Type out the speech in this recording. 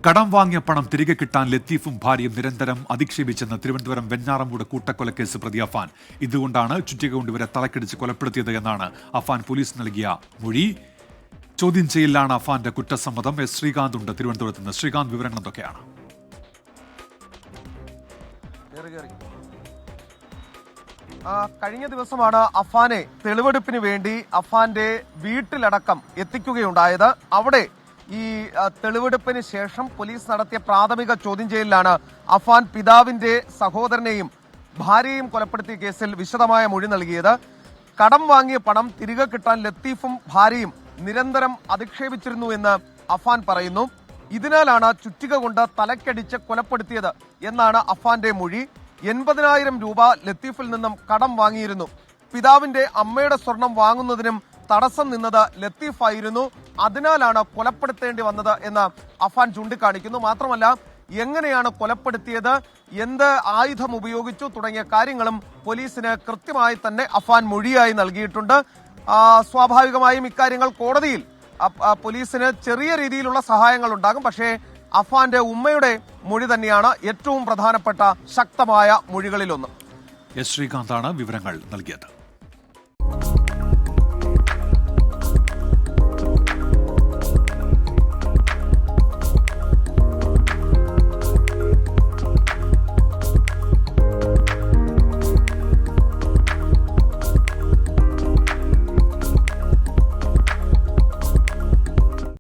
കടം വാങ്ങിയ പണം തിരികെ കിട്ടാൻ ലത്തീഫും ഭാര്യയും നിരന്തരം അധിക്ഷേപിച്ചെന്ന് തിരുവനന്തപുരം വെഞ്ഞാറമൂട് കൂട്ടക്കൊലക്കേസ് പ്രതി അഫാൻ. ഇതുകൊണ്ടാണ് ചുറ്റിക കൊണ്ട് ഇവരെ തലക്കടിച്ച് കൊലപ്പെടുത്തിയത് എന്നാണ് അഫാൻ പോലീസ് നൽകിയ മൊഴി. ചോദ്യം ചെയ്യലിലാണ് അഫാന്റെ കുറ്റസമ്മതം. എസ് ശ്രീകാന്ത് ഉണ്ട് തിരുവനന്തപുരത്ത് നിന്ന്. ശ്രീകാന്ത്, വിവരങ്ങൾ എന്തൊക്കെയാണ്? കഴിഞ്ഞ ദിവസമാണ് അഫാനെ തെളിവെടുപ്പിന് വേണ്ടി അഫാന്റെ വീട്ടിലടക്കം എത്തിക്കുകയുണ്ടായത്. അവിടെ ഈ തെളിവെടുപ്പിന് ശേഷം പോലീസ് നടത്തിയ പ്രാഥമിക ചോദ്യം ചെയ്യലിലാണ് അഫാൻ പിതാവിന്റെ സഹോദരനെയും ഭാര്യയെയും കൊലപ്പെടുത്തിയ കേസിൽ വിശദമായ മൊഴി നൽകിയത്. കടം വാങ്ങിയ പണം തിരികെ കിട്ടാൻ ലത്തീഫും ഭാര്യയും നിരന്തരം അധിക്ഷേപിച്ചിരുന്നു എന്ന് അഫാൻ പറയുന്നു. ഇതിനാലാണ് ചുറ്റിക കൊണ്ട് തലക്കടിച്ച് കൊലപ്പെടുത്തിയത് എന്നാണ് അഫാന്റെ മൊഴി. 80,000 രൂപ ലത്തീഫിൽ നിന്നും കടം വാങ്ങിയിരുന്നു. പിതാവിന്റെ അമ്മയുടെ സ്വർണം വാങ്ങുന്നതിനും തടസ്സം നിന്നത് ലത്തീഫായിരുന്നു. അതിനാലാണ് കൊലപ്പെടുത്തേണ്ടി വന്നത് എന്ന് അഫാൻ ചൂണ്ടിക്കാണിക്കുന്നു. മാത്രമല്ല, എങ്ങനെയാണ് കൊലപ്പെടുത്തിയത്, എന്ത് ആയുധം ഉപയോഗിച്ചു തുടങ്ങിയ കാര്യങ്ങളും പോലീസിന് കൃത്യമായി തന്നെ അഫാൻ മൊഴിയായി നൽകിയിട്ടുണ്ട്. സ്വാഭാവികമായും ഇക്കാര്യങ്ങൾ കോടതിയിൽ പോലീസിന് ചെറിയ രീതിയിലുള്ള സഹായങ്ങൾ ഉണ്ടാകും. പക്ഷേ അഫാന്റെ ഉമ്മയുടെ മൊഴി തന്നെയാണ് ഏറ്റവും പ്രധാനപ്പെട്ട ശക്തമായ മൊഴികളിലൊന്ന്. എസ് ശ്രീകാന്താണ് വിവരങ്ങൾ നൽകിയത്.